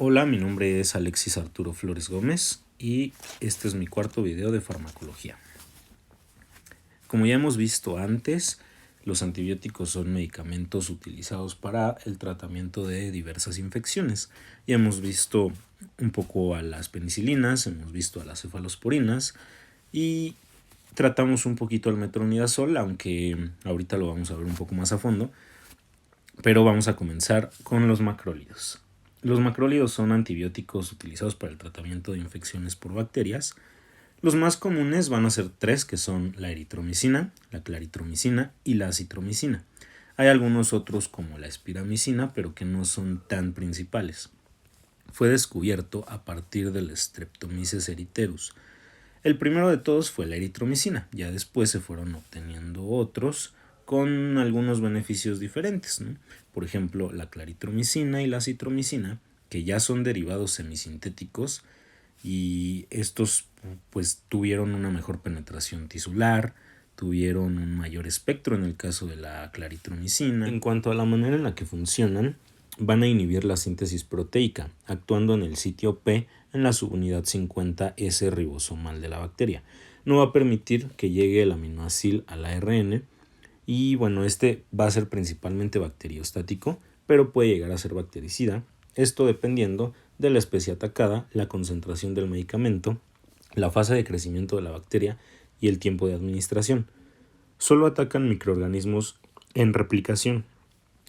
Hola, mi nombre es Alexis Arturo Flores Gómez y este es mi cuarto video de farmacología. Como ya hemos visto antes, los antibióticos son medicamentos utilizados para el tratamiento de diversas infecciones. Ya hemos visto un poco a las penicilinas, hemos visto a las cefalosporinas y tratamos un poquito al metronidazol, aunque ahorita lo vamos a ver un poco más a fondo. Pero vamos a comenzar con los macrólidos. Los macrólidos son antibióticos utilizados para el tratamiento de infecciones por bacterias. Los más comunes van a ser tres, que son la eritromicina, la claritromicina y la acitromicina. Hay algunos otros como la espiramicina, pero que no son tan principales. Fue descubierto a partir del Streptomyces erytherus. El primero de todos fue la eritromicina, ya después se fueron obteniendo otros con algunos beneficios diferentes, ¿no? Por ejemplo, la claritromicina y la acitromicina, que ya son derivados semisintéticos y estos pues tuvieron una mejor penetración tisular, tuvieron un mayor espectro en el caso de la claritromicina. En cuanto a la manera en la que funcionan, van a inhibir la síntesis proteica, actuando en el sitio P en la subunidad 50S ribosomal de la bacteria. No va a permitir que llegue el aminoácido al ARN y bueno, este va a ser principalmente bacteriostático, pero puede llegar a ser bactericida, esto dependiendo de la especie atacada, la concentración del medicamento, la fase de crecimiento de la bacteria y el tiempo de administración. Solo atacan microorganismos en replicación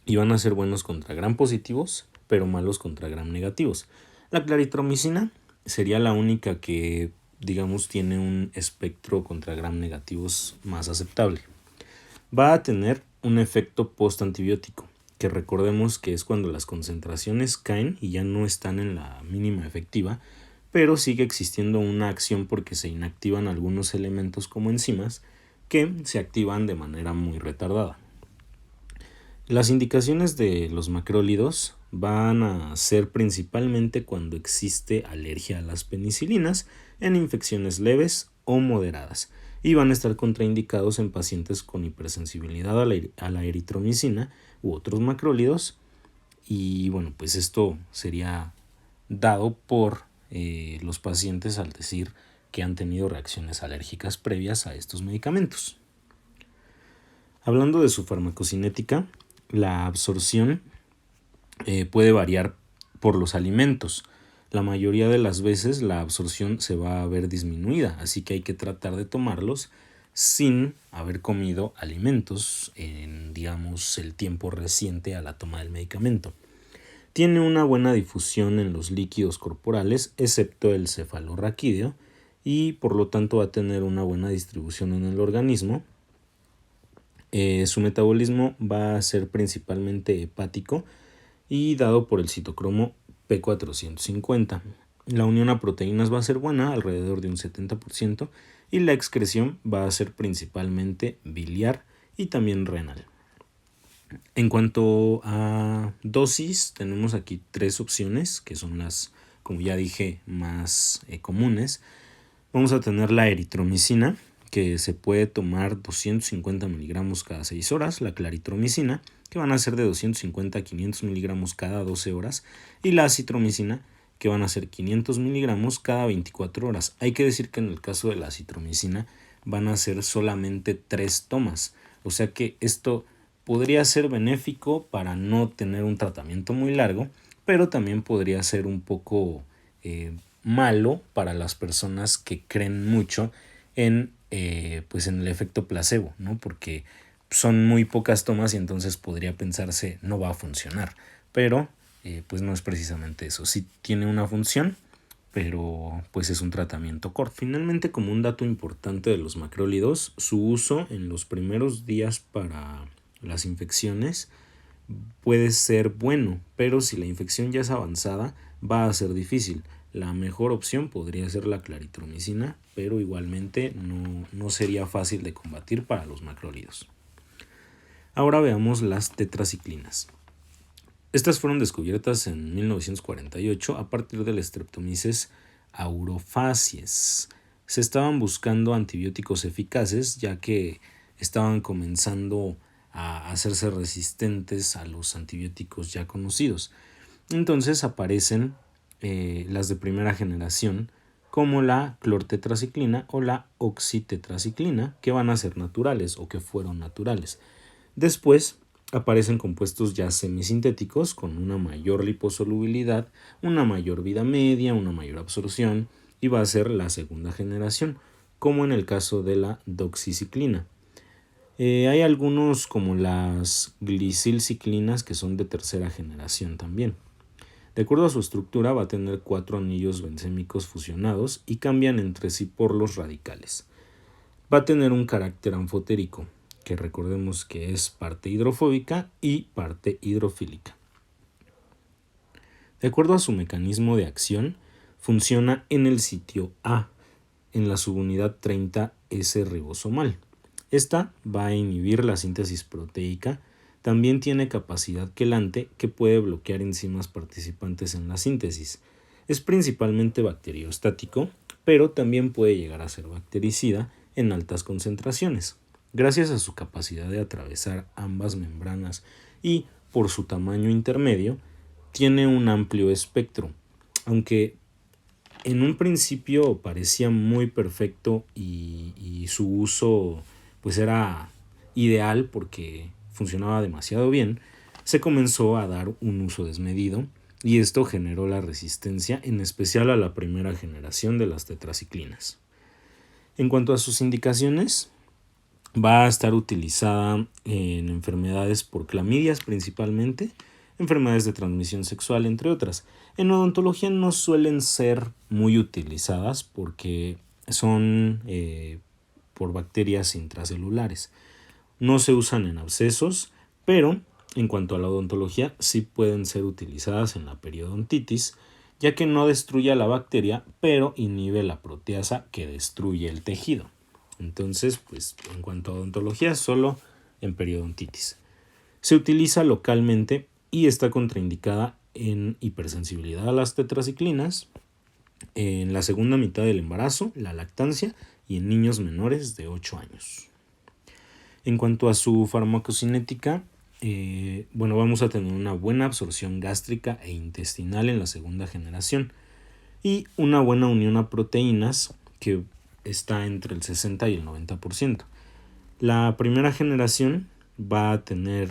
y van a ser buenos contra gram positivos, pero malos contra gram negativos. La claritromicina sería la única que, digamos, tiene un espectro contra gram negativos más aceptable. Va a tener un efecto post-antibiótico, que recordemos que es cuando las concentraciones caen y ya no están en la mínima efectiva, pero sigue existiendo una acción porque se inactivan algunos elementos como enzimas que se activan de manera muy retardada. Las indicaciones de los macrólidos van a ser principalmente cuando existe alergia a las penicilinas en infecciones leves o moderadas y van a estar contraindicados en pacientes con hipersensibilidad a la eritromicina u otros macrólidos y bueno, pues esto sería dado por los pacientes al decir que han tenido reacciones alérgicas previas a estos medicamentos. Hablando de su farmacocinética, la absorción puede variar por los alimentos. La mayoría de las veces la absorción se va a ver disminuida, así que hay que tratar de tomarlos sin haber comido alimentos en, digamos, el tiempo reciente a la toma del medicamento. Tiene una buena difusión en los líquidos corporales, excepto el cefalorraquídeo, y por lo tanto va a tener una buena distribución en el organismo. Su metabolismo va a ser principalmente hepático y dado por el citocromo P450. La unión a proteínas va a ser buena, alrededor de un 70%, y la excreción va a ser principalmente biliar y también renal. En cuanto a dosis, tenemos aquí tres opciones, que son las, como ya dije, más comunes. Vamos a tener la eritromicina, que se puede tomar 250 miligramos cada 6 horas, la claritromicina, que van a ser de 250 a 500 miligramos cada 12 horas, y la acitromicina, que van a ser 500 miligramos cada 24 horas. Hay que decir que en el caso de la acitromicina van a ser solamente 3 tomas, o sea que esto podría ser benéfico para no tener un tratamiento muy largo, pero también podría ser un poco malo para las personas que creen mucho en, pues en el efecto placebo, ¿no? Porque son muy pocas tomas y entonces podría pensarse no va a funcionar, pero pues no es precisamente eso. Sí tiene una función, pero pues es un tratamiento corto. Finalmente, como un dato importante de los macrólidos, su uso en los primeros días para las infecciones puede ser bueno, pero si la infección ya es avanzada va a ser difícil. La mejor opción podría ser la claritromicina, pero igualmente no sería fácil de combatir para los macrólidos. Ahora veamos las tetraciclinas. Estas fueron descubiertas en 1948 a partir del Streptomyces aurofacies. Se estaban buscando antibióticos eficaces ya que estaban comenzando a hacerse resistentes a los antibióticos ya conocidos. Entonces aparecen las de primera generación, como la clortetraciclina o la oxitetraciclina, que van a ser naturales o que fueron naturales. Después aparecen compuestos ya semisintéticos con una mayor liposolubilidad, una mayor vida media, una mayor absorción, y va a ser la segunda generación, como en el caso de la doxiciclina. Hay algunos como las glicilciclinas que son de tercera generación también. De acuerdo a su estructura va a tener 4 anillos bencémicos fusionados y cambian entre sí por los radicales. Va a tener un carácter anfotérico, que recordemos que es parte hidrofóbica y parte hidrofílica. De acuerdo a su mecanismo de acción, funciona en el sitio A, en la subunidad 30S ribosomal. Esta va a inhibir la síntesis proteica. También tiene capacidad quelante que puede bloquear enzimas participantes en la síntesis. Es principalmente bacteriostático, pero también puede llegar a ser bactericida en altas concentraciones. Gracias a su capacidad de atravesar ambas membranas y por su tamaño intermedio, tiene un amplio espectro. Aunque en un principio parecía muy perfecto y su uso pues era ideal porque funcionaba demasiado bien, se comenzó a dar un uso desmedido y esto generó la resistencia, en especial a la primera generación de las tetraciclinas. En cuanto a sus indicaciones, va a estar utilizada en enfermedades por clamidias principalmente, enfermedades de transmisión sexual, entre otras. En odontología no suelen ser muy utilizadas porque son por bacterias intracelulares. No se usan en abscesos, pero en cuanto a la odontología sí pueden ser utilizadas en la periodontitis, ya que no destruye a la bacteria, pero inhibe la proteasa que destruye el tejido. Entonces, pues en cuanto a odontología, solo en periodontitis. Se utiliza localmente y está contraindicada en hipersensibilidad a las tetraciclinas, en la segunda mitad del embarazo, la lactancia y en niños menores de 8 años. En cuanto a su farmacocinética, vamos a tener una buena absorción gástrica e intestinal en la segunda generación y una buena unión a proteínas que está entre el 60 y el 90%. La primera generación va a tener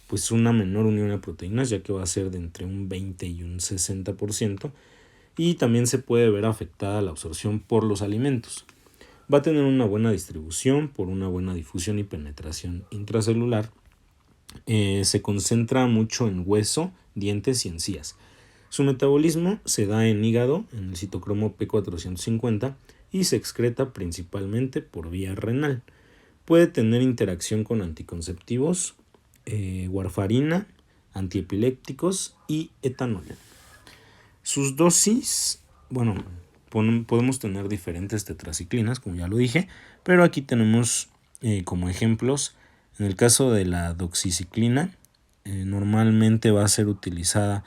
pues una menor unión a proteínas, ya que va a ser de entre un 20 y un 60%, y también se puede ver afectada la absorción por los alimentos. Va a tener una buena distribución por una buena difusión y penetración intracelular. Se concentra mucho en hueso, dientes y encías. Su metabolismo se da en hígado, en el citocromo P450, y se excreta principalmente por vía renal. Puede tener interacción con anticonceptivos, warfarina, antiepilépticos y etanol. Sus dosis, podemos tener diferentes tetraciclinas, como ya lo dije, pero aquí tenemos como ejemplos, en el caso de la doxiciclina, normalmente va a ser utilizada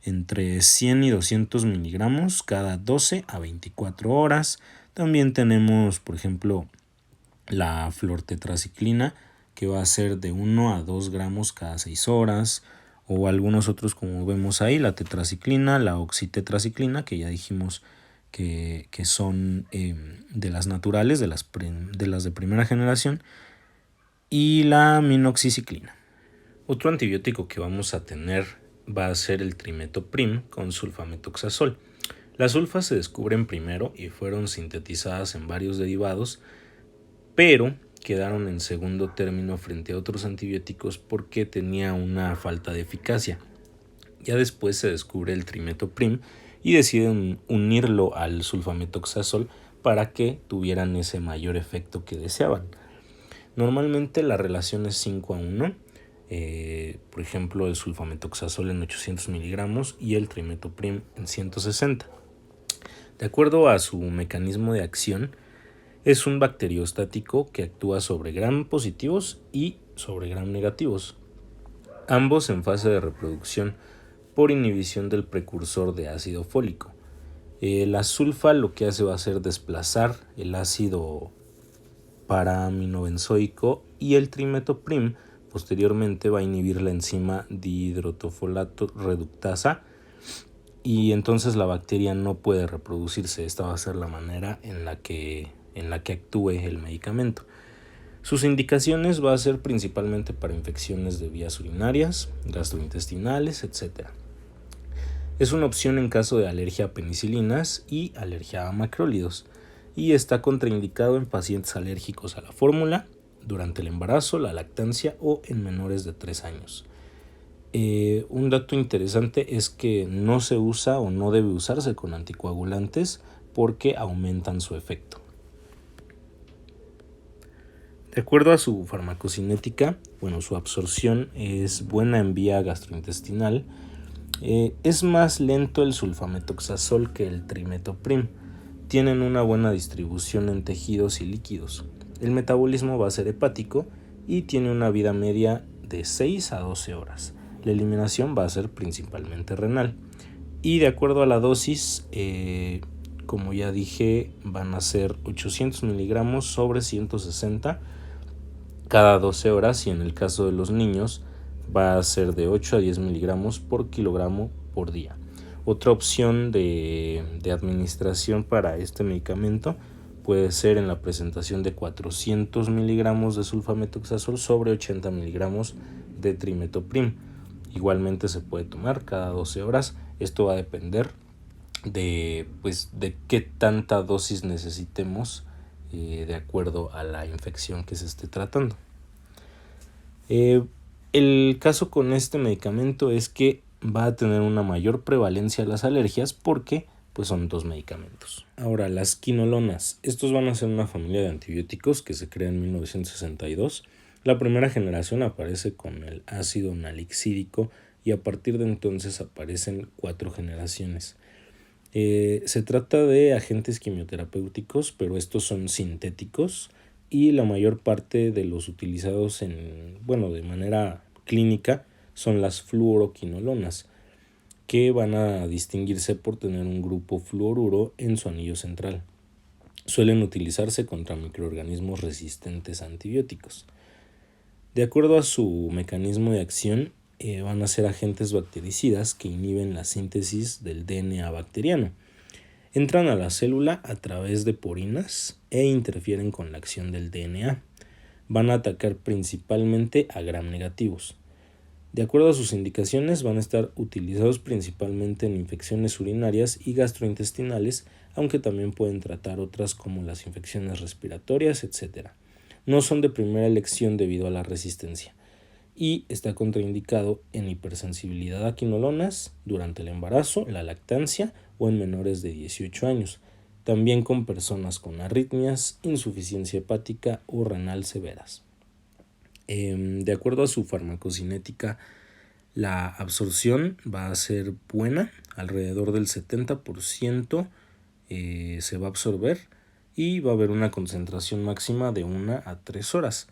entre 100 y 200 miligramos cada 12 a 24 horas. También tenemos, por ejemplo, la flortetraciclina, que va a ser de 1 a 2 gramos cada 6 horas, o algunos otros como vemos ahí, la tetraciclina, la oxitetraciclina, que ya dijimos que son de las naturales, de las de primera generación, y la minoxiciclina. Otro antibiótico que vamos a tener va a ser el trimetoprim con sulfametoxazol. Las sulfas se descubren primero y fueron sintetizadas en varios derivados, pero quedaron en segundo término frente a otros antibióticos porque tenía una falta de eficacia. Ya después se descubre el trimetoprim y deciden unirlo al sulfametoxazol para que tuvieran ese mayor efecto que deseaban. Normalmente la relación es 5:1, por ejemplo el sulfametoxazol en 800 miligramos y el trimetoprim en 160. De acuerdo a su mecanismo de acción, es un bacteriostático que actúa sobre gram positivos y sobre gram negativos, ambos en fase de reproducción por inhibición del precursor de ácido fólico. La sulfa lo que hace va a ser desplazar el ácido paraaminobenzoico y el trimetoprim posteriormente va a inhibir la enzima dihidrotofolato reductasa y entonces la bacteria no puede reproducirse. Esta va a ser la manera en la que actúe el medicamento. Sus indicaciones va a ser principalmente para infecciones de vías urinarias, gastrointestinales, etc. Es una opción en caso de alergia a penicilinas y alergia a macrólidos, y está contraindicado en pacientes alérgicos a la fórmula, durante el embarazo, la lactancia o en menores de 3 años. Un dato interesante es que no se usa o no debe usarse con anticoagulantes porque aumentan su efecto. De acuerdo a su farmacocinética, su absorción es buena en vía gastrointestinal. Es más lento el sulfametoxazol que el trimetoprim. Tienen una buena distribución en tejidos y líquidos. El metabolismo va a ser hepático y tiene una vida media de 6 a 12 horas. La eliminación va a ser principalmente renal. Y de acuerdo a la dosis, como ya dije, van a ser 800 miligramos sobre 160 cada 12 horas, y en el caso de los niños va a ser de 8 a 10 miligramos por kilogramo por día. Otra opción de administración para este medicamento puede ser en la presentación de 400 miligramos de sulfametoxazol sobre 80 miligramos de trimetoprim. Igualmente se puede tomar cada 12 horas. Esto va a depender de qué tanta dosis necesitemos de acuerdo a la infección que se esté tratando. El caso con este medicamento es que va a tener una mayor prevalencia a las alergias porque son 2 medicamentos. Ahora, las quinolonas. Estos van a ser una familia de antibióticos que se crea en 1962. La primera generación aparece con el ácido nalixídico y a partir de entonces aparecen 4 generaciones. Se trata de agentes quimioterapéuticos, pero estos son sintéticos, y la mayor parte de los utilizados de manera clínica son las fluoroquinolonas, que van a distinguirse por tener un grupo fluoruro en su anillo central. Suelen utilizarse contra microorganismos resistentes a antibióticos. De acuerdo a su mecanismo de acción, van a ser agentes bactericidas que inhiben la síntesis del DNA bacteriano. Entran a la célula a través de porinas e interfieren con la acción del DNA. Van a atacar principalmente a gram negativos. De acuerdo a sus indicaciones, van a estar utilizados principalmente en infecciones urinarias y gastrointestinales, aunque también pueden tratar otras como las infecciones respiratorias, etc. No son de primera elección debido a la resistencia, y está contraindicado en hipersensibilidad a quinolonas durante el embarazo, la lactancia o en menores de 18 años, también con personas con arritmias, insuficiencia hepática o renal severas. De acuerdo a su farmacocinética, la absorción va a ser buena, alrededor del 70% se va a absorber, y va a haber una concentración máxima de 1 a 3 horas.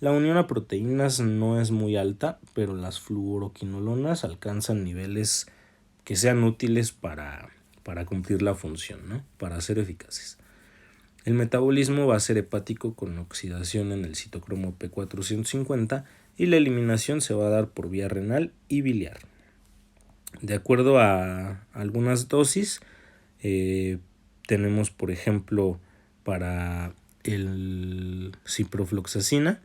La unión a proteínas no es muy alta, pero las fluoroquinolonas alcanzan niveles que sean útiles para cumplir la función, ¿no? Para ser eficaces. El metabolismo va a ser hepático con oxidación en el citocromo P450, y la eliminación se va a dar por vía renal y biliar. De acuerdo a algunas dosis, tenemos por ejemplo para el ciprofloxacina,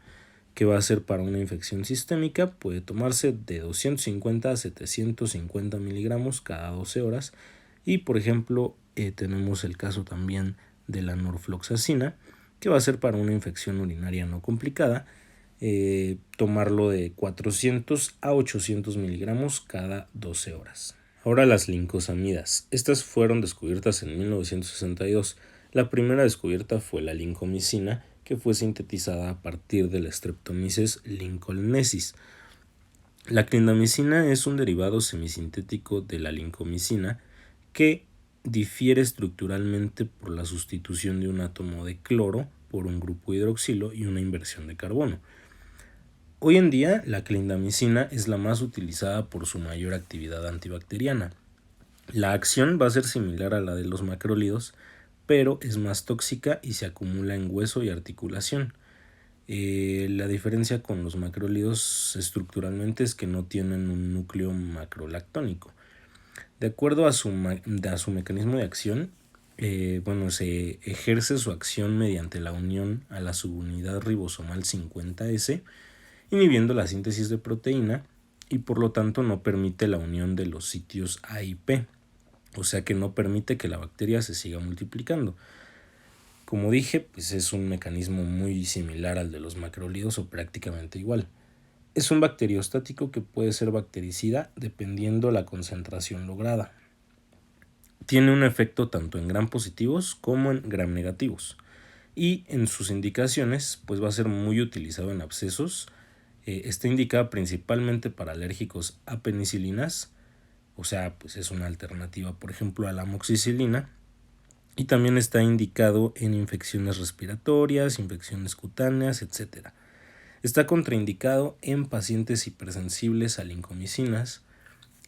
que va a ser para una infección sistémica, puede tomarse de 250 a 750 miligramos cada 12 horas. Y por ejemplo tenemos el caso también de la norfloxacina, que va a ser para una infección urinaria no complicada, tomarlo de 400 a 800 miligramos cada 12 horas. Ahora las lincosamidas. Estas fueron descubiertas en 1962. La primera descubierta fue la lincomicina, que fue sintetizada a partir de la Streptomyces lincolnensis. La clindamicina es un derivado semisintético de la lincomicina que difiere estructuralmente por la sustitución de un átomo de cloro por un grupo hidroxilo y una inversión de carbono. Hoy en día, la clindamicina es la más utilizada por su mayor actividad antibacteriana. La acción va a ser similar a la de los macrólidos, pero es más tóxica y se acumula en hueso y articulación. La diferencia con los macrólidos estructuralmente es que no tienen un núcleo macrolactónico. De acuerdo a su mecanismo de acción, se ejerce su acción mediante la unión a la subunidad ribosomal 50S, inhibiendo la síntesis de proteína y por lo tanto no permite la unión de los sitios A y P, o sea que no permite que la bacteria se siga multiplicando. Como dije, pues es un mecanismo muy similar al de los macrólidos o prácticamente igual. Es un bacteriostático que puede ser bactericida dependiendo la concentración lograda. Tiene un efecto tanto en gram positivos como en gram negativos. Y en sus indicaciones, pues va a ser muy utilizado en abscesos. Está indicada principalmente para alérgicos a penicilinas, o sea, pues es una alternativa, por ejemplo, a la amoxicilina. Y también está indicado en infecciones respiratorias, infecciones cutáneas, etc. Está contraindicado en pacientes hipersensibles a lincomicinas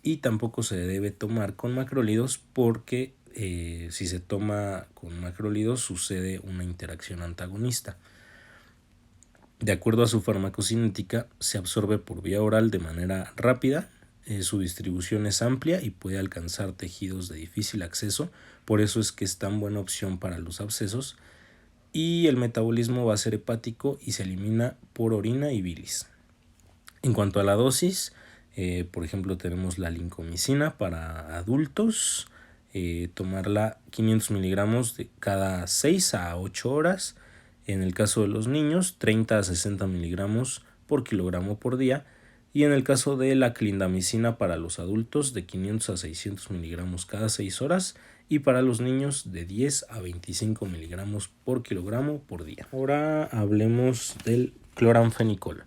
y tampoco se debe tomar con macrólidos porque si se toma con macrólidos sucede una interacción antagonista. De acuerdo a su farmacocinética, se absorbe por vía oral de manera rápida, su distribución es amplia y puede alcanzar tejidos de difícil acceso, por eso es que es tan buena opción para los abscesos, y el metabolismo va a ser hepático y se elimina por orina y bilis. En cuanto a la dosis, por ejemplo tenemos la lincomicina para adultos, tomarla 500 miligramos de cada 6 a 8 horas. En el caso de los niños, 30 a 60 miligramos por kilogramo por día. Y en el caso de la clindamicina para los adultos, de 500 a 600 miligramos cada 6 horas. Y para los niños, de 10 a 25 miligramos por kilogramo por día. Ahora hablemos del cloranfenicol.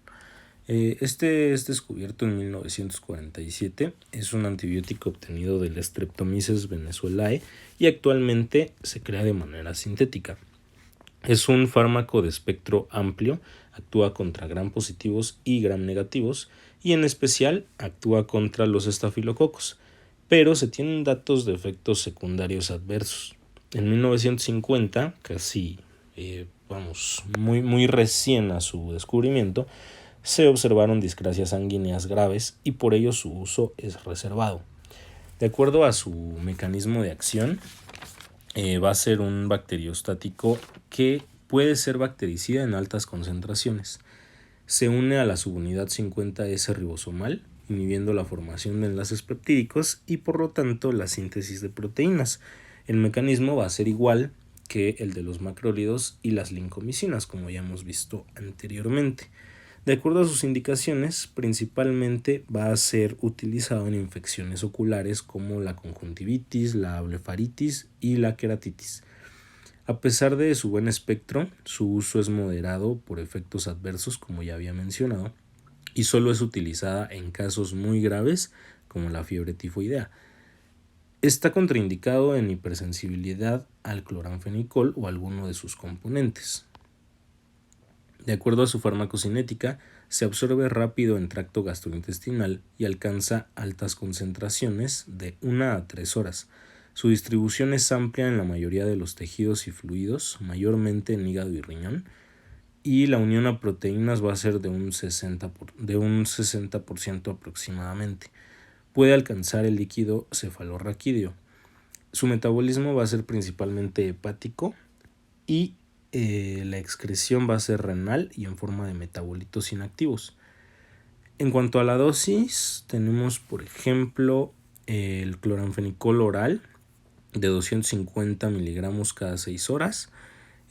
Este es descubierto en 1947, es un antibiótico obtenido del Streptomyces venezuelae y actualmente se crea de manera sintética. Es un fármaco de espectro amplio, actúa contra gram positivos y gram negativos y en especial actúa contra los estafilococos, pero se tienen datos de efectos secundarios adversos. En 1950, casi muy recién a su descubrimiento, se observaron discrasias sanguíneas graves y por ello su uso es reservado. De acuerdo a su mecanismo de acción, va a ser un bacteriostático que puede ser bactericida en altas concentraciones. Se une a la subunidad 50S ribosomal, inhibiendo la formación de enlaces peptídicos y por lo tanto la síntesis de proteínas. El mecanismo va a ser igual que el de los macrólidos y las lincomicinas, como ya hemos visto anteriormente. De acuerdo a sus indicaciones, principalmente va a ser utilizado en infecciones oculares como la conjuntivitis, la blefaritis y la queratitis. A pesar de su buen espectro, su uso es moderado por efectos adversos, como ya había mencionado, y solo es utilizada en casos muy graves como la fiebre tifoidea. Está contraindicado en hipersensibilidad al cloranfenicol o alguno de sus componentes. De acuerdo a su farmacocinética, se absorbe rápido en tracto gastrointestinal y alcanza altas concentraciones de 1 a 3 horas. Su distribución es amplia en la mayoría de los tejidos y fluidos, mayormente en hígado y riñón, y la unión a proteínas va a ser de un 60% aproximadamente. Puede alcanzar el líquido cefalorraquídeo. Su metabolismo va a ser principalmente hepático y la excreción va a ser renal y en forma de metabolitos inactivos. En cuanto a la dosis, tenemos por ejemplo el cloranfenicol oral de 250 miligramos cada 6 horas.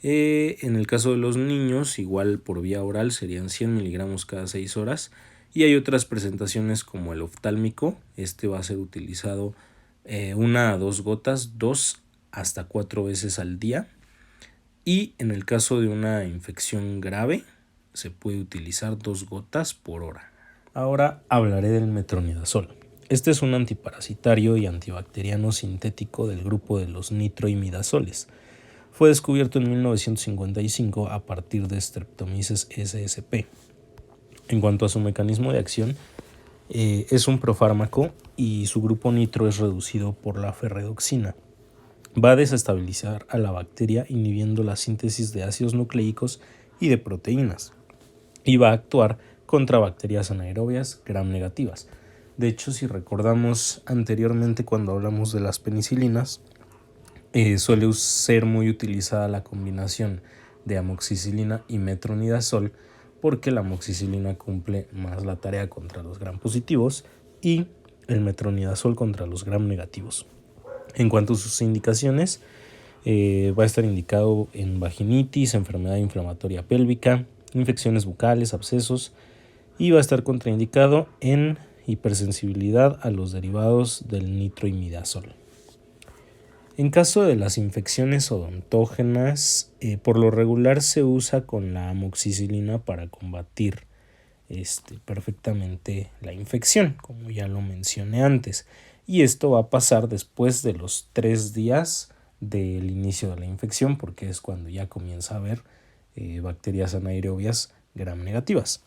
En el caso de los niños, igual por vía oral serían 100 miligramos cada 6 horas. Y hay otras presentaciones como el oftálmico. Este va a ser utilizado 1 a 2 gotas, 2 hasta 4 veces al día. Y en el caso de una infección grave, se puede utilizar 2 gotas por hora. Ahora hablaré del metronidazol. Este es un antiparasitario y antibacteriano sintético del grupo de los nitroimidazoles. Fue descubierto en 1955 a partir de Streptomyces ssp. En cuanto a su mecanismo de acción, es un profármaco y su grupo nitro es reducido por la ferredoxina. Va a desestabilizar a la bacteria inhibiendo la síntesis de ácidos nucleicos y de proteínas y va a actuar contra bacterias anaerobias gram negativas. De hecho, si recordamos anteriormente cuando hablamos de las penicilinas, suele ser muy utilizada la combinación de amoxicilina y metronidazol porque la amoxicilina cumple más la tarea contra los gram positivos y el metronidazol contra los gram negativos. En cuanto a sus indicaciones, va a estar indicado en vaginitis, enfermedad inflamatoria pélvica, infecciones bucales, abscesos, y va a estar contraindicado en hipersensibilidad a los derivados del nitroimidazol. En caso de las infecciones odontógenas, por lo regular se usa con la amoxicilina para combatir perfectamente la infección, como ya lo mencioné antes. Y esto va a pasar después de los 3 días del inicio de la infección, porque es cuando ya comienza a haber bacterias anaerobias gram negativas.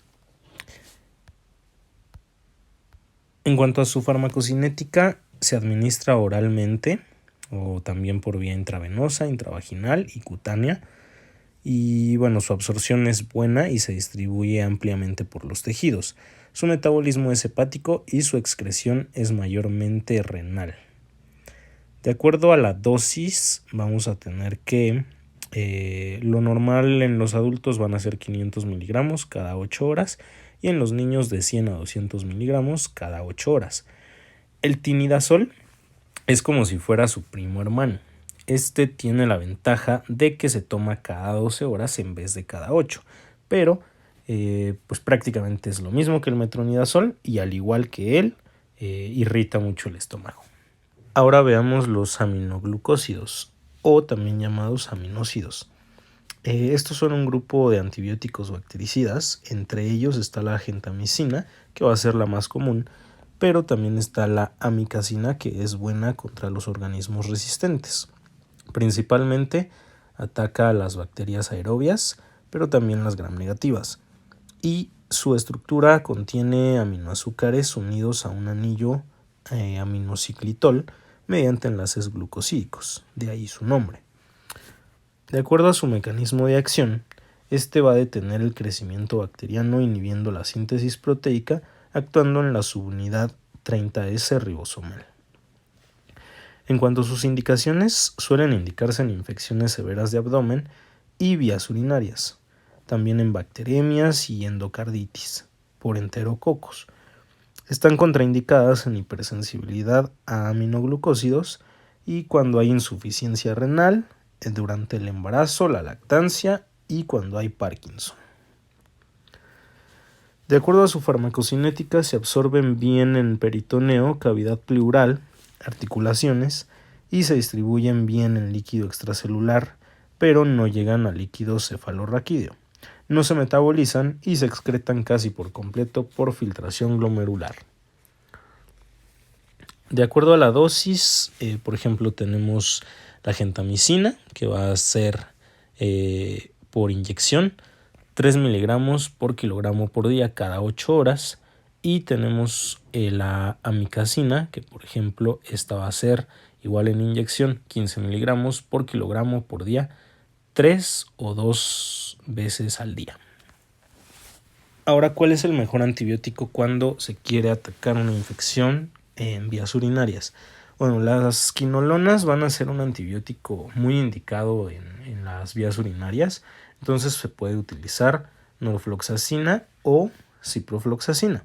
En cuanto a su farmacocinética, se administra oralmente o también por vía intravenosa, intravaginal y cutánea. Y bueno, su absorción es buena y se distribuye ampliamente por los tejidos. Su metabolismo es hepático y su excreción es mayormente renal. De acuerdo a la dosis, vamos a tener que lo normal en los adultos van a ser 500 miligramos cada 8 horas y en los niños de 100 a 200 miligramos cada 8 horas. El tinidazol es como si fuera su primo hermano. Este tiene la ventaja de que se toma cada 12 horas en vez de cada 8, pero pues prácticamente es lo mismo que el metronidazol y al igual que él, irrita mucho el estómago. Ahora veamos los aminoglucósidos o también llamados aminócidos. Estos son un grupo de antibióticos bactericidas, entre ellos está la gentamicina, que va a ser la más común, pero también está la amikacina, que es buena contra los organismos resistentes. Principalmente ataca a las bacterias aerobias, pero también las gram negativas. Y su estructura contiene aminoazúcares unidos a un anillo aminociclitol mediante enlaces glucosídicos, de ahí su nombre. De acuerdo a su mecanismo de acción, este va a detener el crecimiento bacteriano inhibiendo la síntesis proteica, actuando en la subunidad 30S ribosomal. En cuanto a sus indicaciones, suelen indicarse en infecciones severas de abdomen y vías urinarias, también en bacteremias y endocarditis por enterococos. Están contraindicadas en hipersensibilidad a aminoglucósidos y cuando hay insuficiencia renal, durante el embarazo, la lactancia y cuando hay Parkinson. De acuerdo a su farmacocinética, se absorben bien en peritoneo, cavidad pleural, articulaciones y se distribuyen bien en líquido extracelular, pero no llegan al líquido cefalorraquídeo. No se metabolizan y se excretan casi por completo por filtración glomerular. De acuerdo a la dosis, por ejemplo, tenemos la gentamicina, que va a ser por inyección, 3 miligramos por kilogramo por día cada 8 horas. Y tenemos la amikacina, que por ejemplo esta va a ser igual en inyección, 15 miligramos por kilogramo por día, 3 o 2 veces al día. Ahora, ¿cuál es el mejor antibiótico cuando se quiere atacar una infección en vías urinarias? Bueno, las quinolonas van a ser un antibiótico muy indicado en las vías urinarias, entonces se puede utilizar norfloxacina o ciprofloxacina.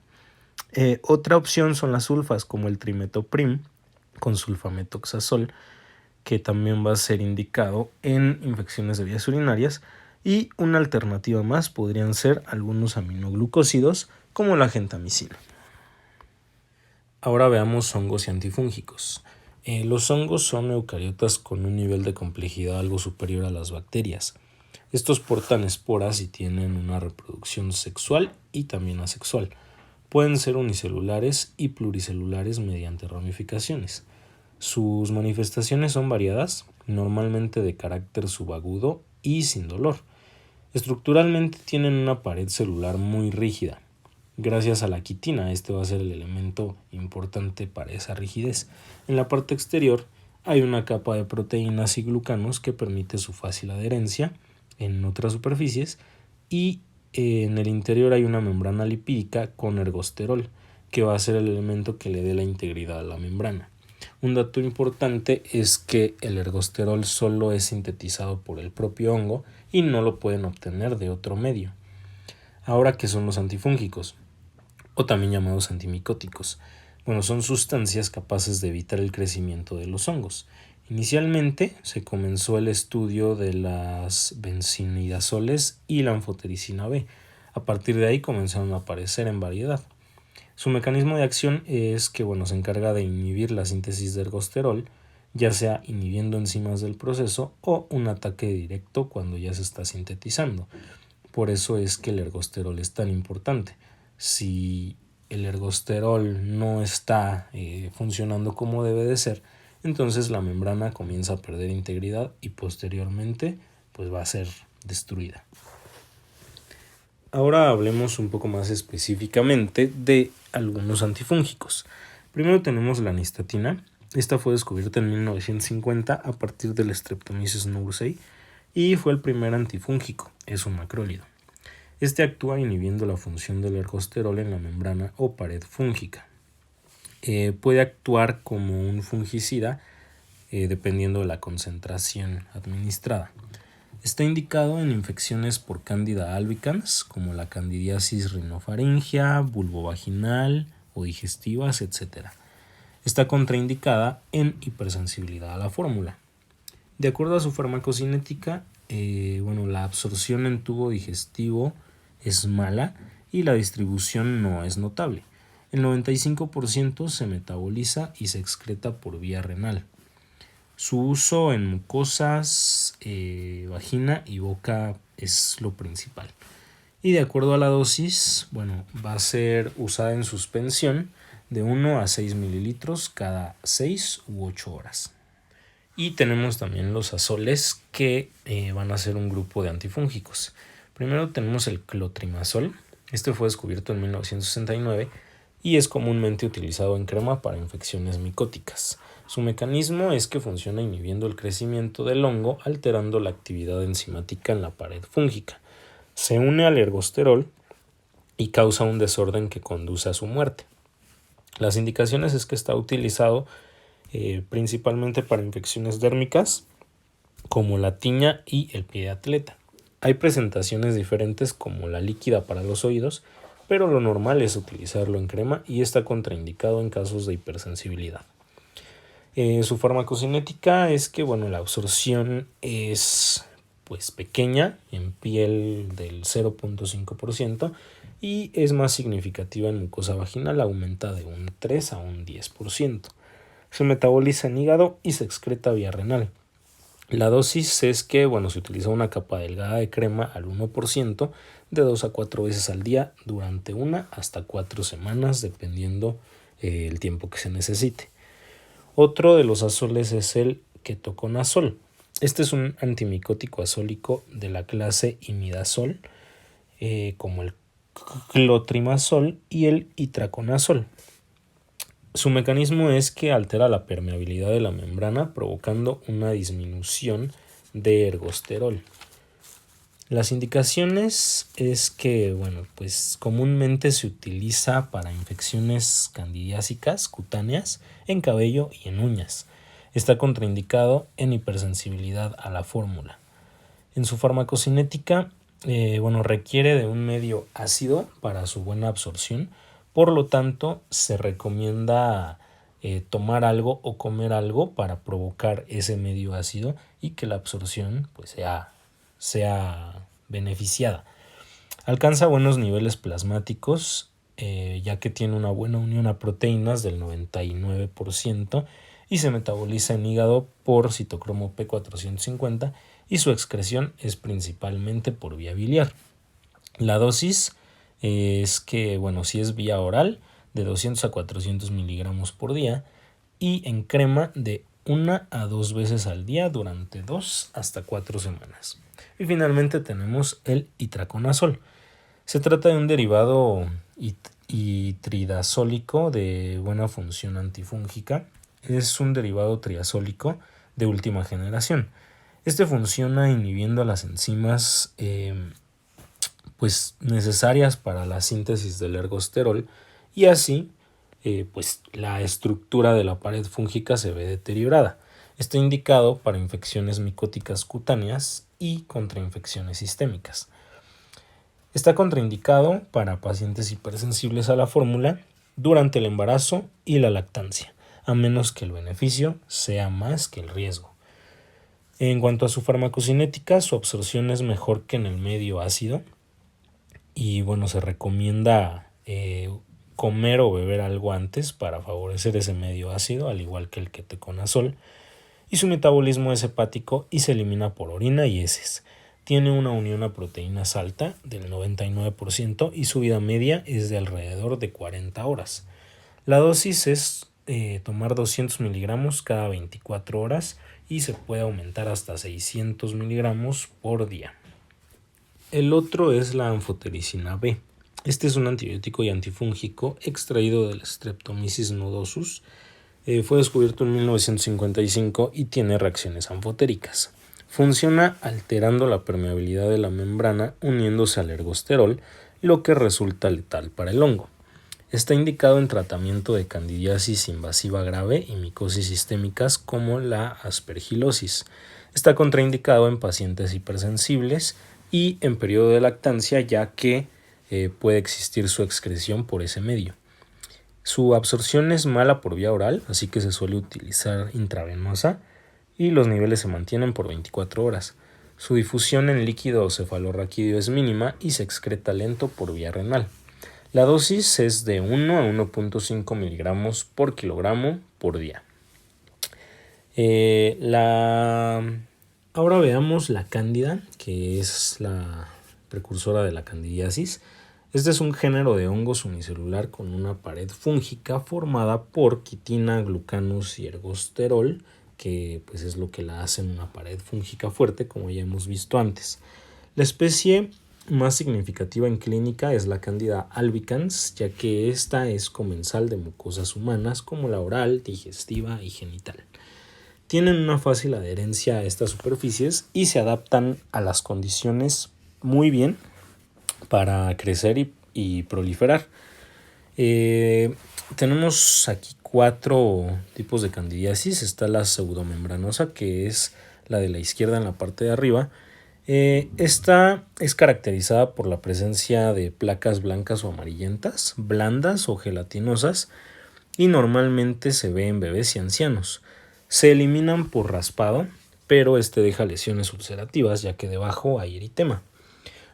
Otra opción son las sulfas como el trimetoprim con sulfametoxazol, que también va a ser indicado en infecciones de vías urinarias. Y una alternativa más podrían ser algunos aminoglucósidos como la gentamicina. Ahora veamos hongos y antifúngicos. Los hongos son eucariotas con un nivel de complejidad algo superior a las bacterias. Estos portan esporas y tienen una reproducción sexual y también asexual. Pueden ser unicelulares y pluricelulares mediante ramificaciones. Sus manifestaciones son variadas, normalmente de carácter subagudo y sin dolor. Estructuralmente tienen una pared celular muy rígida. Gracias a la quitina, este va a ser el elemento importante para esa rigidez. En la parte exterior hay una capa de proteínas y glucanos que permite su fácil adherencia en otras superficies y en el interior hay una membrana lipídica con ergosterol que va a ser el elemento que le dé la integridad a la membrana. Un dato importante es que el ergosterol solo es sintetizado por el propio hongo y no lo pueden obtener de otro medio. Ahora, ¿qué son los antifúngicos? O también llamados antimicóticos. Bueno, son sustancias capaces de evitar el crecimiento de los hongos. Inicialmente se comenzó el estudio de las benzimidazoles y la anfotericina B. A partir de ahí comenzaron a aparecer en variedad. Su mecanismo de acción es que se encarga de inhibir la síntesis de ergosterol, ya sea inhibiendo enzimas del proceso o un ataque directo cuando ya se está sintetizando. Por eso es que el ergosterol es tan importante. Si el ergosterol no está funcionando como debe de ser, entonces la membrana comienza a perder integridad y posteriormente va a ser destruida. Ahora hablemos un poco más específicamente de algunos antifúngicos. Primero tenemos la nistatina. Esta fue descubierta en 1950 a partir del Streptomyces nourei y fue el primer antifúngico. Es un macrólido. Este actúa inhibiendo la función del ergosterol en la membrana o pared fúngica. Puede actuar como un fungicida dependiendo de la concentración administrada. Está indicado en infecciones por Candida albicans, como la candidiasis rinofaringea, vulvovaginal o digestivas, etc. Está contraindicada en hipersensibilidad a la fórmula. De acuerdo a su farmacocinética, la absorción en tubo digestivo es mala y la distribución no es notable. El 95% se metaboliza y se excreta por vía renal. Su uso en mucosas, vagina y boca es lo principal. Y de acuerdo a la dosis, va a ser usada en suspensión de 1 a 6 mililitros cada 6 u 8 horas. Y tenemos también los azoles que van a ser un grupo de antifúngicos. Primero tenemos el clotrimazol. Este fue descubierto en 1969 y es comúnmente utilizado en crema para infecciones micóticas. Su mecanismo es que funciona inhibiendo el crecimiento del hongo, alterando la actividad enzimática en la pared fúngica. Se une al ergosterol y causa un desorden que conduce a su muerte. Las indicaciones es que está utilizado principalmente para infecciones dérmicas como la tiña y el pie de atleta. Hay presentaciones diferentes como la líquida para los oídos, pero lo normal es utilizarlo en crema y está contraindicado en casos de hipersensibilidad. Su farmacocinética es que la absorción es pequeña, en piel del 0.5% y es más significativa en mucosa vaginal, aumenta de un 3 a un 10%. Se metaboliza en hígado y se excreta vía renal. La dosis es que se utiliza una capa delgada de crema al 1% de 2 a 4 veces al día durante 1 hasta 4 semanas, dependiendo el tiempo que se necesite. Otro de los azoles es el ketoconazol. Este es un antimicótico azólico de la clase imidazol, como el clotrimazol y el itraconazol. Su mecanismo es que altera la permeabilidad de la membrana, provocando una disminución de ergosterol. Las indicaciones es que comúnmente se utiliza para infecciones candidiásicas cutáneas en cabello y en uñas. Está contraindicado en hipersensibilidad a la fórmula. En su farmacocinética, requiere de un medio ácido para su buena absorción. Por lo tanto, se recomienda tomar algo o comer algo para provocar ese medio ácido y que la absorción sea beneficiada. Alcanza buenos niveles plasmáticos, ya que tiene una buena unión a proteínas del 99% y se metaboliza en hígado por citocromo P450 y su excreción es principalmente por vía biliar. La dosis es que, si es vía oral, de 200 a 400 miligramos por día y en crema de 1 a 2 veces al día durante 2 hasta 4 semanas. Y finalmente tenemos el itraconazol. Se trata de un derivado itridazólico de buena función antifúngica. Es un derivado triazólico de última generación. Este funciona inhibiendo las enzimas necesarias para la síntesis del ergosterol y así pues la estructura de la pared fúngica se ve deteriorada. Está indicado para infecciones micóticas cutáneas y contra infecciones sistémicas. Está contraindicado para pacientes hipersensibles a la fórmula durante el embarazo y la lactancia, a menos que el beneficio sea más que el riesgo. En cuanto a su farmacocinética, su absorción es mejor que en el medio ácido y bueno, se recomienda comer o beber algo antes para favorecer ese medio ácido, al igual que el ketoconazol, y su metabolismo es hepático y se elimina por orina y heces. Tiene una unión a proteínas alta del 99% y su vida media es de alrededor de 40 horas. La dosis es tomar 200 miligramos cada 24 horas y se puede aumentar hasta 600 miligramos por día. El otro es la anfotericina B. Este es un antibiótico y antifúngico extraído del Streptomyces nodosus. Fue descubierto en 1955 y tiene reacciones anfotéricas. Funciona alterando la permeabilidad de la membrana uniéndose al ergosterol, lo que resulta letal para el hongo. Está indicado en tratamiento de candidiasis invasiva grave y micosis sistémicas como la aspergilosis. Está contraindicado en pacientes hipersensibles y en periodo de lactancia, ya que puede existir su excreción por ese medio. Su absorción es mala por vía oral, así que se suele utilizar intravenosa y los niveles se mantienen por 24 horas. Su difusión en líquido cefalorraquídeo es mínima y se excreta lento por vía renal. La dosis es de 1 a 1.5 miligramos por kilogramo por día. Ahora veamos la cándida, que es la precursora de la candidiasis. Este es un género de hongos unicelular con una pared fúngica formada por quitina, glucanus y ergosterol, que pues es lo que la hace una pared fúngica fuerte, como ya hemos visto antes. La especie más significativa en clínica es la Candida albicans, ya que esta es comensal de mucosas humanas como la oral, digestiva y genital. Tienen una fácil adherencia a estas superficies y se adaptan a las condiciones muy bien para crecer y proliferar. Tenemos aquí 4 tipos de candidiasis. Está la pseudomembranosa, que es la de la izquierda en la parte de arriba. Esta es caracterizada por la presencia de placas blancas o amarillentas, blandas o gelatinosas, y normalmente se ve en bebés y ancianos. Se eliminan por raspado, pero este deja lesiones ulcerativas, ya que debajo hay eritema.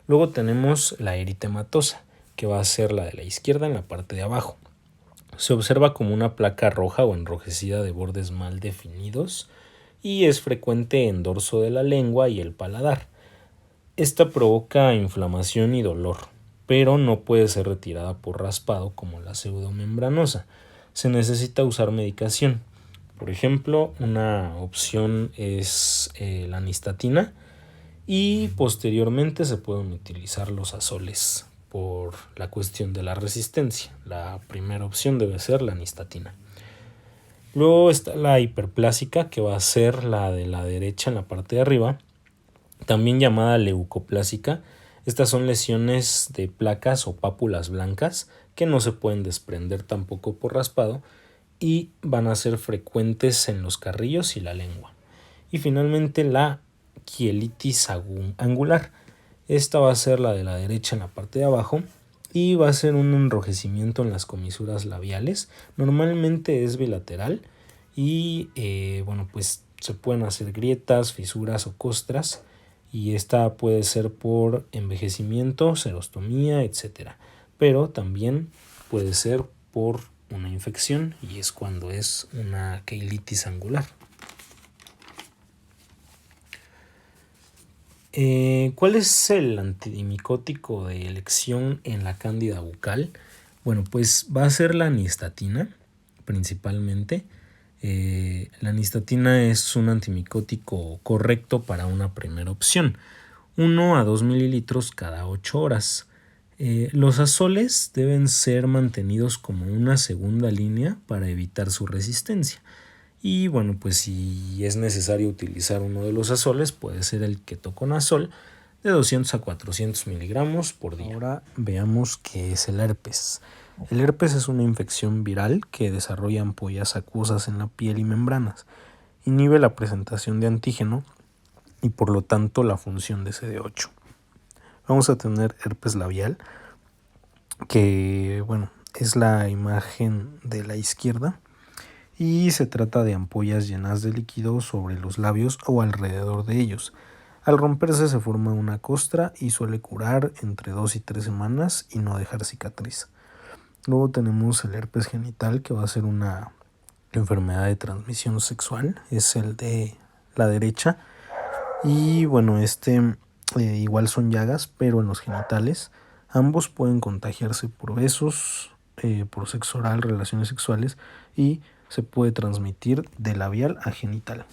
Luego tenemos la eritematosa, que va a ser la de la izquierda en la parte de abajo. Se observa como una placa roja o enrojecida de bordes mal definidos y es frecuente en dorso de la lengua y el paladar. Esta provoca inflamación y dolor, pero no puede ser retirada por raspado como la pseudomembranosa. Se necesita usar medicación. Por ejemplo, una opción es la nistatina y posteriormente se pueden utilizar los azoles por la cuestión de la resistencia. La primera opción debe ser la nistatina. Luego está la hiperplásica, que va a ser la de la derecha en la parte de arriba, también llamada leucoplásica. Estas son lesiones de placas o pápulas blancas que no se pueden desprender tampoco por raspado y van a ser frecuentes en los carrillos y la lengua. Y finalmente la quielitis angular. Esta va a ser la de la derecha en la parte de abajo y va a ser un enrojecimiento en las comisuras labiales. Normalmente es bilateral y pues se pueden hacer grietas, fisuras o costras, y esta puede ser por envejecimiento, serostomía, etc. Pero también puede ser por una infección y es cuando es una quelitis angular. ¿Cuál es el antidimicótico de elección en la cándida bucal? Bueno, pues va a ser la nistatina principalmente. La nistatina es un antimicótico correcto para una primera opción, 1 a 2 mililitros cada 8 horas. Los azoles deben ser mantenidos como una segunda línea para evitar su resistencia. Y bueno, pues si es necesario utilizar uno de los azoles, puede ser el ketoconazol de 200 a 400 miligramos por día. Ahora veamos qué es el herpes. El herpes es una infección viral que desarrolla ampollas acuosas en la piel y membranas, inhibe la presentación de antígeno y por lo tanto la función de CD8. Vamos a tener herpes labial, que es la imagen de la izquierda, y se trata de ampollas llenas de líquido sobre los labios o alrededor de ellos. Al romperse se forma una costra y suele curar entre 2 y 3 semanas y no dejar cicatriz. Luego tenemos el herpes genital, que va a ser una enfermedad de transmisión sexual, es el de la derecha, y igual son llagas, pero en los genitales. Ambos pueden contagiarse por besos, por sexo oral, relaciones sexuales, y se puede transmitir de labial a genital.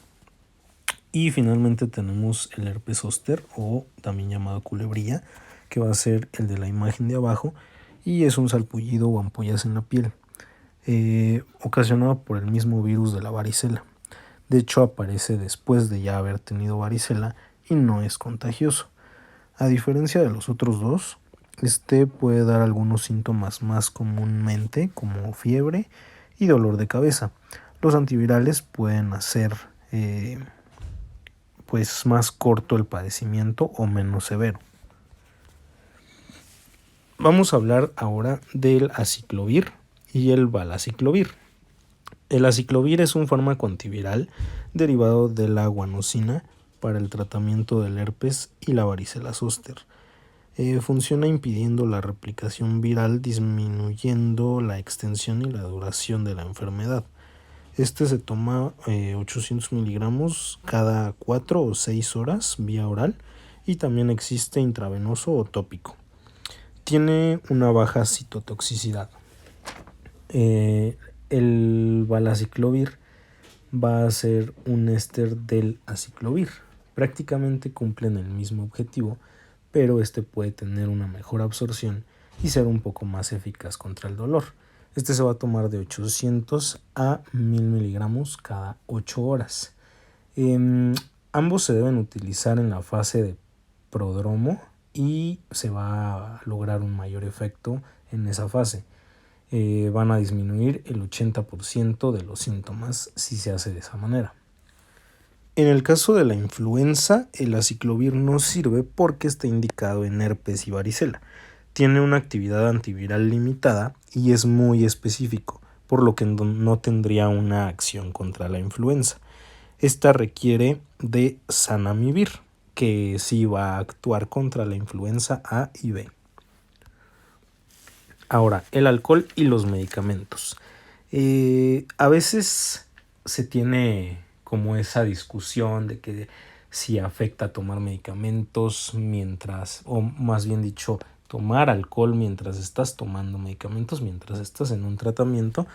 Y finalmente tenemos el herpes zóster, o también llamado culebrilla, que va a ser el de la imagen de abajo, y es un salpullido o ampollas en la piel, ocasionado por el mismo virus de la varicela. De hecho, aparece después de ya haber tenido varicela y no es contagioso. A diferencia de los otros dos, puede dar algunos síntomas más comúnmente, como fiebre y dolor de cabeza. Los antivirales pueden hacer más corto el padecimiento o menos severo. Vamos a hablar ahora del aciclovir y el valaciclovir. El aciclovir es un fármaco antiviral derivado de la guanosina para el tratamiento del herpes y la varicela zóster. Funciona impidiendo la replicación viral, disminuyendo la extensión y la duración de la enfermedad. Se toma 800 miligramos cada 4 o 6 horas vía oral, y también existe intravenoso o tópico. Tiene una baja citotoxicidad. El valaciclovir va a ser un éster del aciclovir. Prácticamente cumplen el mismo objetivo, pero puede tener una mejor absorción y ser un poco más eficaz contra el dolor. Se va a tomar de 800 a 1000 miligramos cada 8 horas. Ambos se deben utilizar en la fase de prodromo y se va a lograr un mayor efecto en esa fase. Van a disminuir el 80% de los síntomas si se hace de esa manera. En el caso de la influenza, el aciclovir no sirve porque está indicado en herpes y varicela. Tiene una actividad antiviral limitada y es muy específico, por lo que no tendría una acción contra la influenza. Esta requiere de zanamivir, que sí va a actuar contra la influenza A y B. Ahora, el alcohol y los medicamentos. A veces se tiene como esa discusión de que si afecta tomar medicamentos o más bien dicho, tomar alcohol mientras estás tomando medicamentos, mientras estás en un tratamiento,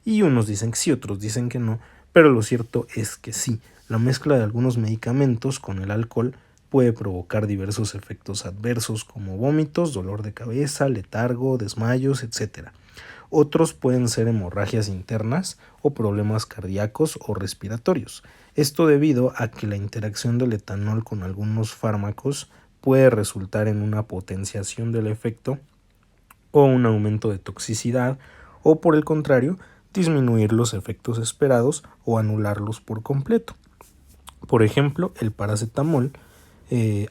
y unos dicen que sí, otros dicen que no, pero lo cierto es que sí. La mezcla de algunos medicamentos con el alcohol puede provocar diversos efectos adversos como vómitos, dolor de cabeza, letargo, desmayos, etc. Otros pueden ser hemorragias internas o problemas cardíacos o respiratorios. Esto debido a que la interacción del etanol con algunos fármacos puede resultar en una potenciación del efecto o un aumento de toxicidad, o por el contrario, disminuir los efectos esperados o anularlos por completo. Por ejemplo, el paracetamol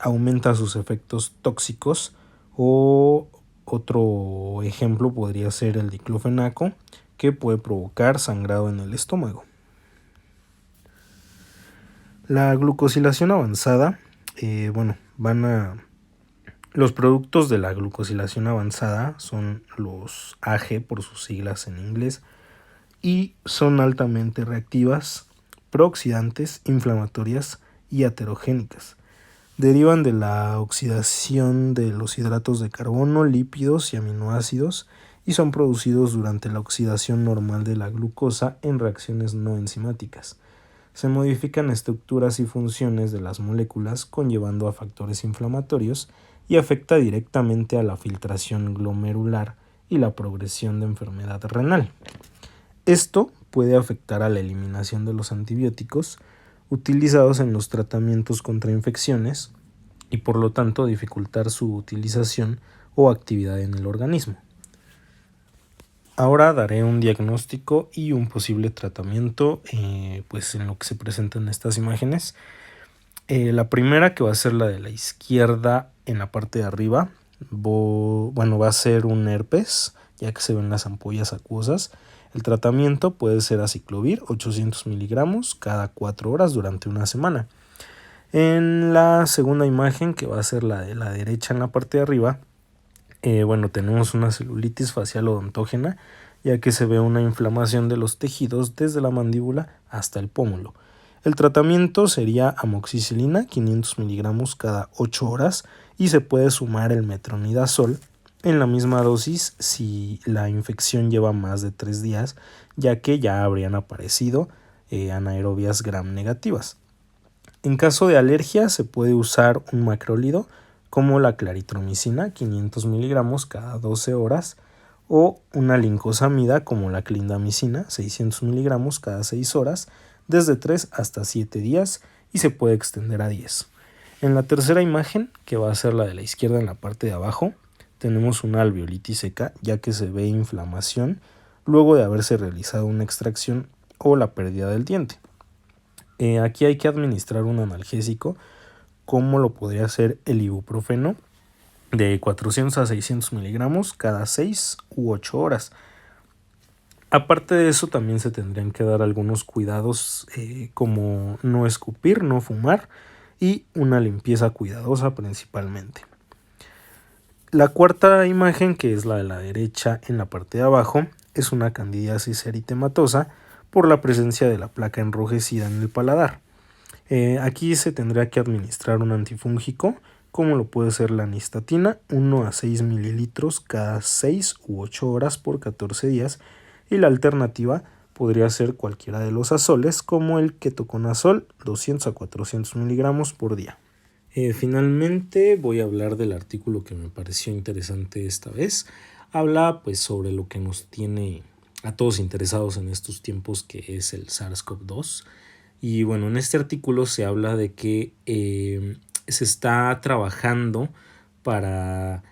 aumenta sus efectos tóxicos, o otro ejemplo podría ser el diclofenaco, que puede provocar sangrado en el estómago. La glucosilación avanzada, los productos de la glucosilación avanzada son los AG por sus siglas en inglés, y son altamente reactivas, prooxidantes, inflamatorias y aterogénicas. Derivan de la oxidación de los hidratos de carbono, lípidos y aminoácidos, y son producidos durante la oxidación normal de la glucosa en reacciones no enzimáticas. Se modifican estructuras y funciones de las moléculas, conllevando a factores inflamatorios, y afecta directamente a la filtración glomerular y la progresión de enfermedad renal. Esto puede afectar a la eliminación de los antibióticos utilizados en los tratamientos contra infecciones, y por lo tanto dificultar su utilización o actividad en el organismo. Ahora daré un diagnóstico y un posible tratamiento pues en lo que se presentan estas imágenes. La primera, que va a ser la de la izquierda en la parte de arriba, va a ser un herpes, ya que se ven las ampollas acuosas. El tratamiento puede ser aciclovir 800 miligramos cada 4 horas durante una semana. En la segunda imagen, que va a ser la de la derecha en la parte de arriba, tenemos una celulitis facial odontógena, ya que se ve una inflamación de los tejidos desde la mandíbula hasta el pómulo. El tratamiento sería amoxicilina 500 miligramos cada 8 horas y se puede sumar el metronidazol en la misma dosis si la infección lleva más de 3 días, ya que ya habrían aparecido anaerobias gram negativas. En caso de alergia se puede usar un macrólido como la claritromicina 500 miligramos cada 12 horas o una lincosamida como la clindamicina 600 miligramos cada 6 horas desde 3 hasta 7 días y se puede extender a 10. En la tercera imagen, que va a ser la de la izquierda en la parte de abajo, tenemos una alveolitis seca, ya que se ve inflamación luego de haberse realizado una extracción o la pérdida del diente. Aquí hay que administrar un analgésico, como lo podría ser el ibuprofeno, de 400 a 600 miligramos cada 6 u 8 horas. Aparte de eso, también se tendrían que dar algunos cuidados como no escupir, no fumar y una limpieza cuidadosa principalmente. La cuarta imagen, que es la de la derecha en la parte de abajo, es una candidiasis eritematosa por la presencia de la placa enrojecida en el paladar. Aquí se tendrá que administrar un antifúngico, como lo puede ser la nistatina, 1 a 6 mililitros cada 6 u 8 horas por 14 días, y la alternativa podría ser cualquiera de los azoles, como el ketoconazol, 200 a 400 miligramos por día. Finalmente voy a hablar del artículo que me pareció interesante esta vez. Habla pues sobre lo que nos tiene a todos interesados en estos tiempos, que es el SARS-CoV-2. Y bueno, en este artículo se habla de que se está trabajando para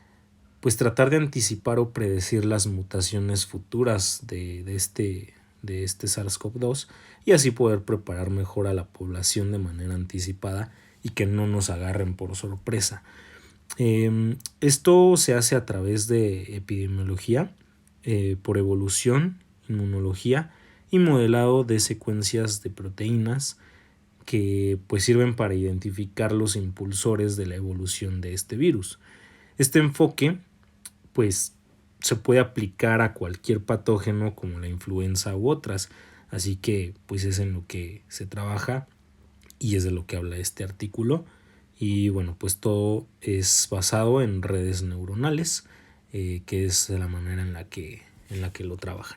pues tratar de anticipar o predecir las mutaciones futuras de este SARS-CoV-2 y así poder preparar mejor a la población de manera anticipada y que no nos agarren por sorpresa. Esto se hace a través de epidemiología, por evolución, inmunología y modelado de secuencias de proteínas que pues sirven para identificar los impulsores de la evolución de este virus. Este enfoque pues se puede aplicar a cualquier patógeno como la influenza u otras, así que pues es en lo que se trabaja y es de lo que habla este artículo. Y bueno, pues todo es basado en redes neuronales, que es la manera en la que lo trabajan.